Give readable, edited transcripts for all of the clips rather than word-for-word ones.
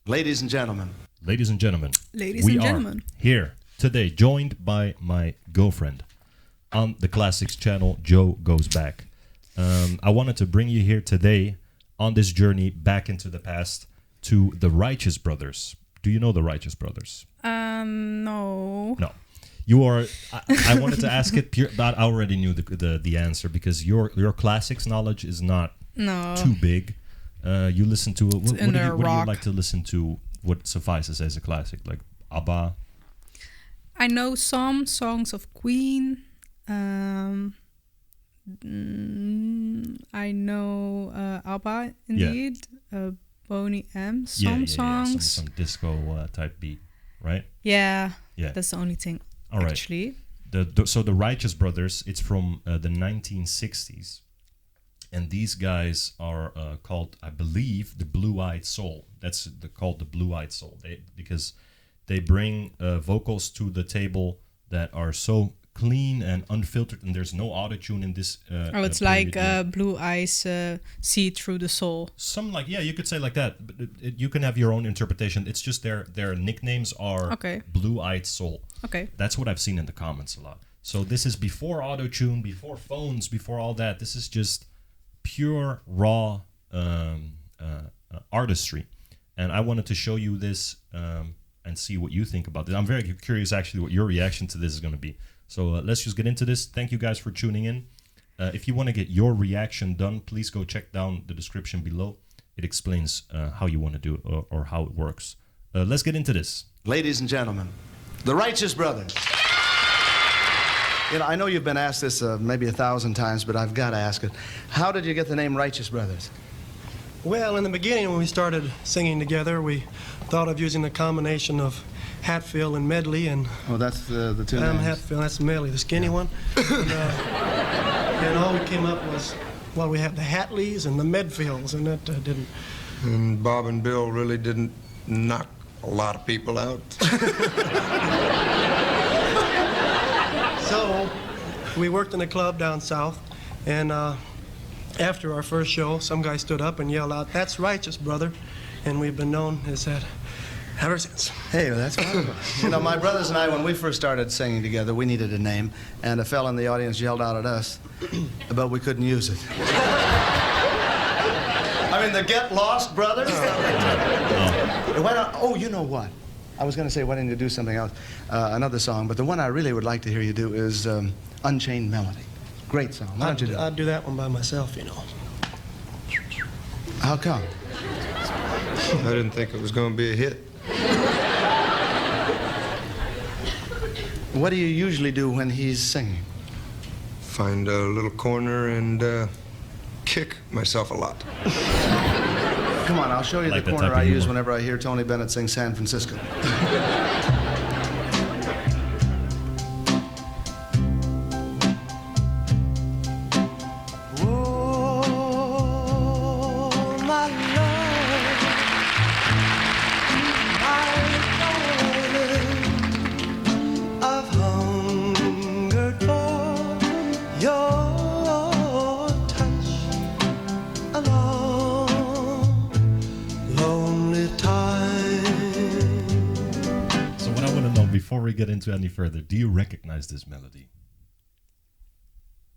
Ladies and gentlemen. Ladies and gentlemen. Ladies and gentlemen. Are here today, joined by my girlfriend on the Classics channel, Joe Goes Back. I wanted to bring you here today on this journey back into the past to the Righteous Brothers. Do you know the Righteous Brothers? No. No. You are. I wanted to ask it pure, but I already knew the answer because your classics knowledge is not too big. You listen to what do you like to listen to? What suffices as a classic, like ABBA? I know some songs of Queen. I know ABBA indeed. Yeah. Boney M. Some songs. Some disco type beat, right? Yeah. That's the only thing. All right. Actually, so the Righteous Brothers. It's from the 1960s, and these guys are called, I believe, the Blue-Eyed Soul. That's called the Blue-Eyed Soul. Because they bring vocals to the table that are so clean and unfiltered, and there's no auto-tune in this. It's like Blue Eyes see through the soul. You could say like that. But you can have your own interpretation. It's just their nicknames are Blue-Eyed Soul. Okay. That's what I've seen in the comments a lot. So this is before auto-tune, before phones, before all that. This is just pure, raw artistry. And I wanted to show you this and see what you think about this. I'm very curious, actually, what your reaction to this is going to be. So let's just get into this. Thank you guys for tuning in. If you want to get your reaction done, please go check down the description below. It explains how you want to do it or how it works. Let's get into this. Ladies and gentlemen, the Righteous Brothers. You know, I know you've been asked this maybe 1,000 times, but I've got to ask it. How did you get the name Righteous Brothers? Well, in the beginning, when we started singing together, we thought of using a combination of Hatfield and Medley, and that's the two I'm names. Hatfield, that's Medley, the skinny one. And all we came up was, well, we had the Hatleys and the Medfields, and that didn't. And Bob and Bill really didn't knock a lot of people out. So we worked in a club down south, and after our first show, some guy stood up and yelled out, "That's Righteous, brother," and we've been known as that ever since. Hey, well, that's wonderful. You know, my brothers and I, when we first started singing together, we needed a name, and a fella in the audience yelled out at us, but we couldn't use it. I mean, the Get Lost Brothers? Why not? Oh, you know what? I was going to say, why didn't you do something else, another song, but the one I really would like to hear you do is Unchained Melody. Great song. Why don't you do it? I'd do that one by myself, you know. How come? I didn't think it was going to be a hit. What do you usually do when he's singing? Find a little corner and kick myself a lot. Come on, I'll show you Like the that corner type of I use humor. whenever I hear Tony Bennett sing San Francisco. Before we get into any further, do you recognize this melody?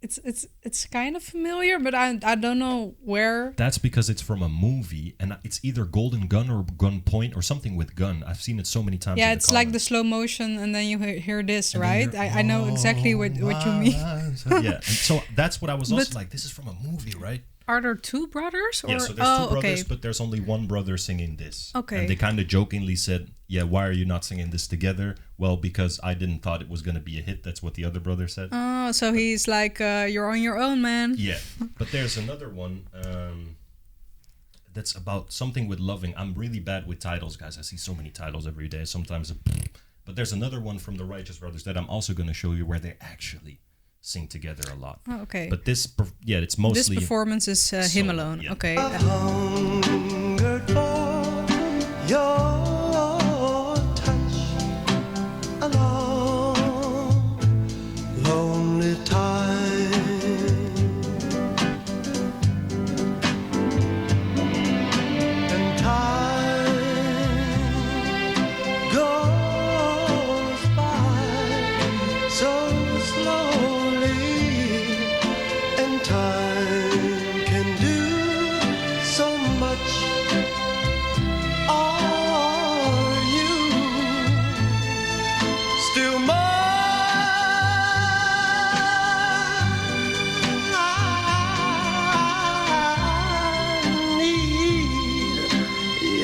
It's kind of familiar, but I don't know where. That's because it's from a movie, and it's either Golden Gun or Gun Point or something with gun. I've seen it so many times. Yeah, it's like the slow motion, and then you hear this, and right? I know exactly what you mean. Yeah, and so that's what I was also like. This is from a movie, right? Are there two brothers? Yeah, so there's two brothers, but there's only one brother singing this. Okay. And they kind of jokingly said, yeah, why are you not singing this together? Well, because I didn't thought it was going to be a hit. That's what the other brother said. Oh, so he's like, you're on your own, man. Yeah, but there's another one that's about something with loving. I'm really bad with titles, guys. I see so many titles every day. Sometimes, but there's another one from the Righteous Brothers that I'm also going to show you where they actually sing together a lot. Oh, okay. But it's mostly... This performance is him alone. Yeah. Okay. I've hungered for your touch a long, lonely time. And time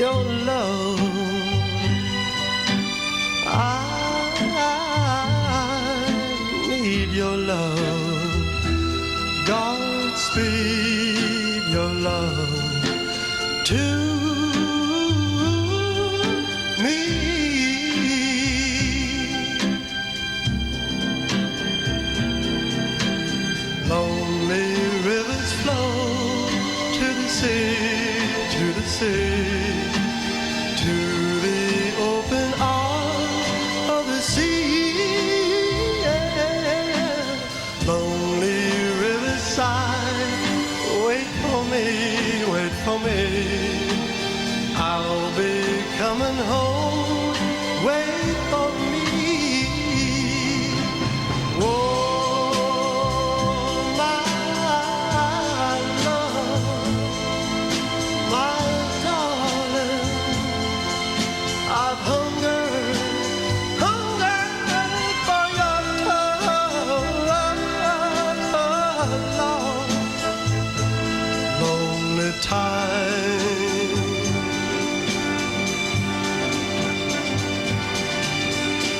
your love. I need your love. Godspeed your love to me. Lonely rivers flow to the sea, to the sea, to the open arms of the sea. Yeah. Lonely rivers sigh, wait for me, wait for me. I'll be coming home, wait for me. Whoa.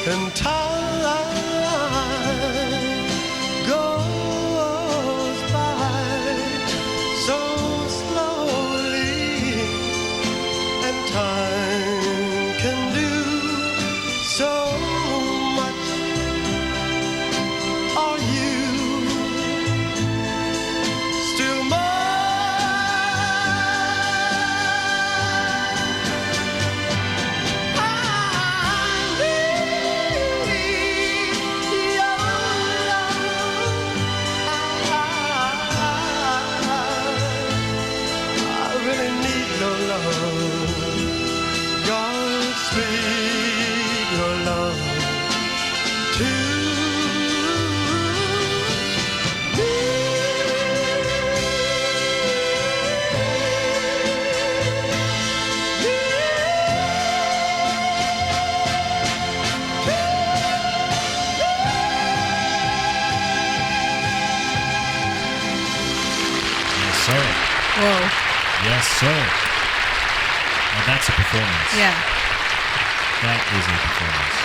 And time goes by so slowly, and time can do so much. Are you still Whoa. Yes, sir. Now that's a performance. Yeah. That is a performance.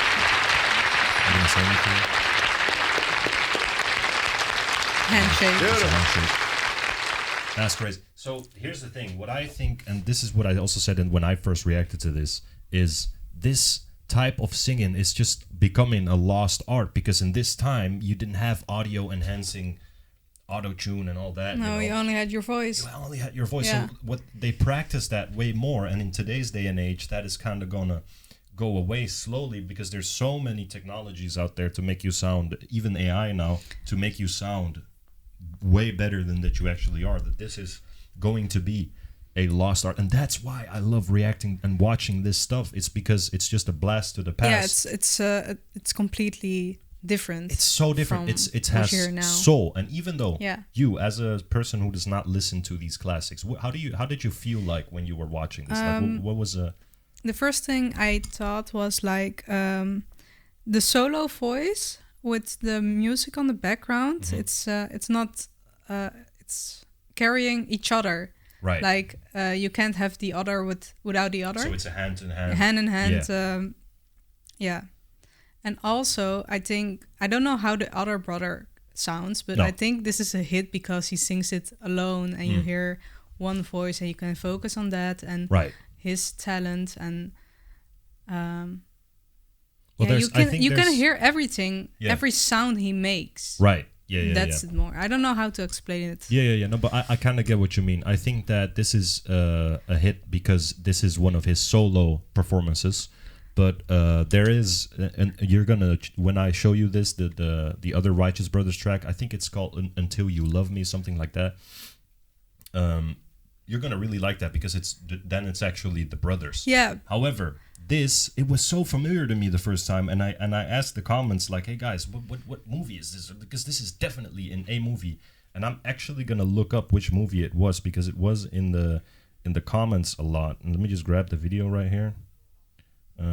Are you going to say anything? Handshake. It's a handshake. That's crazy. So here's the thing. What I think, and this is what I also said when I first reacted to this, is this type of singing is just becoming a lost art, because in this time you didn't have audio enhancing auto-tune and all that. No, you you only had your voice. You only had your voice. Yeah. So what they practice that way more, and in today's day and age, that is kind of gonna go away slowly, because there's so many technologies out there to make you sound, even AI now, to make you sound way better than that you actually are. That this is going to be a lost art, and that's why I love reacting and watching this stuff. It's because it's just a blast to the past. Yeah, it's completely different. It's so different. It has soul, and even though you, as a person who does not listen to these classics, how did you feel like when you were watching this? Like, what was the first thing I thought was like the solo voice with the music on the background. Mm-hmm. It's not it's carrying each other. Right. Like you can't have the other without the other. So it's a hand in hand. Hand in hand. Yeah. And also, I think, I don't know how the other brother sounds, but I think this is a hit because he sings it alone, and you hear one voice and you can focus on that and his talent, and you can hear everything, every sound he makes. Right. Yeah. That's it more. I don't know how to explain it. Yeah. No, but I kind of get what you mean. I think that this is a hit because this is one of his solo performances. But there is, and you're gonna, when I show you this, the other Righteous Brothers track, I think it's called "Until You Love Me," something like that. You're gonna really like that, because it's actually the brothers. Yeah. However, it was so familiar to me the first time, and I asked the comments like, "Hey guys, what movie is this?" Because this is definitely in a movie, and I'm actually gonna look up which movie it was, because it was in the comments a lot. And let me just grab the video right here.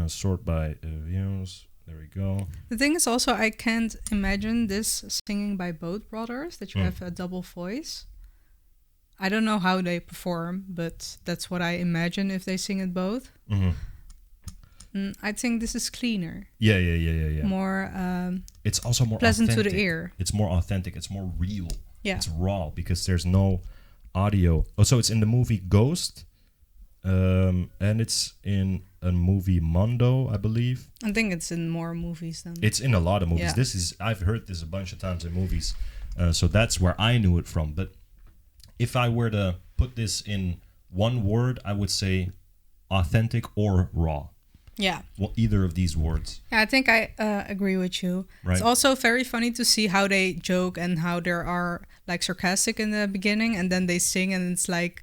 Sort by views. There we go. The thing is also, I can't imagine this singing by both brothers, that you have a double voice. I don't know how they perform, but that's what I imagine if they sing it both. I think this is cleaner. Yeah. More. It's also more pleasant authentic. to the ear. It's more authentic. It's more real. Yeah. It's raw because there's no audio. Oh, so it's in the movie Ghost, and it's in a movie Mondo, I believe. I think it's in more movies than. It's in a lot of movies. Yeah. I've heard this a bunch of times in movies, so that's where I knew it from. But if I were to put this in one word, I would say authentic or raw. Yeah. Well, either of these words. Yeah, I think I agree with you. Right. It's also very funny to see how they joke and how there are like sarcastic in the beginning, and then they sing, and it's like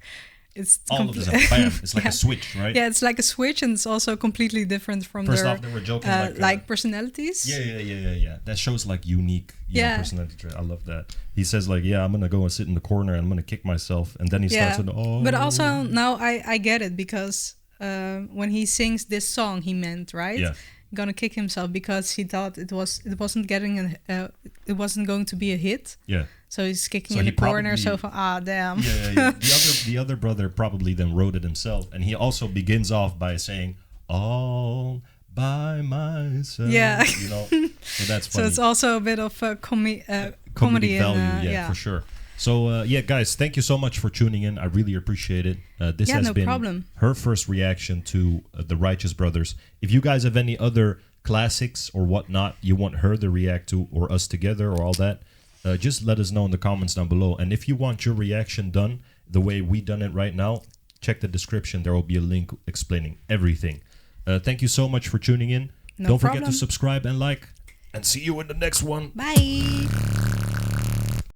it's all of this, bam! It's like a switch, right? Yeah, it's like a switch, and it's also completely different from First their off, they were joking like personalities. Yeah. That shows like unique personality trait. I love that. He says like, yeah, I'm gonna go and sit in the corner and I'm gonna kick myself, and then he starts with But also now I get it, because when he sings this song, he meant, right? Yeah. Gonna kick himself because he thought it wasn't going to be a hit. Yeah. So he's kicking in the corner. So damn. Yeah. The other brother probably then wrote it himself, and he also begins off by saying all by myself. Yeah. You know. So that's funny. So it's also a bit of a comedy value, for sure. So, guys, thank you so much for tuning in. I really appreciate it. This has been her first reaction to the Righteous Brothers. If you guys have any other classics or whatnot you want her to react to, or us together or all that, just let us know in the comments down below. And if you want your reaction done the way we done it right now, check the description. There will be a link explaining everything. Thank you so much for tuning in. Don't forget to subscribe and like. And see you in the next one. Bye.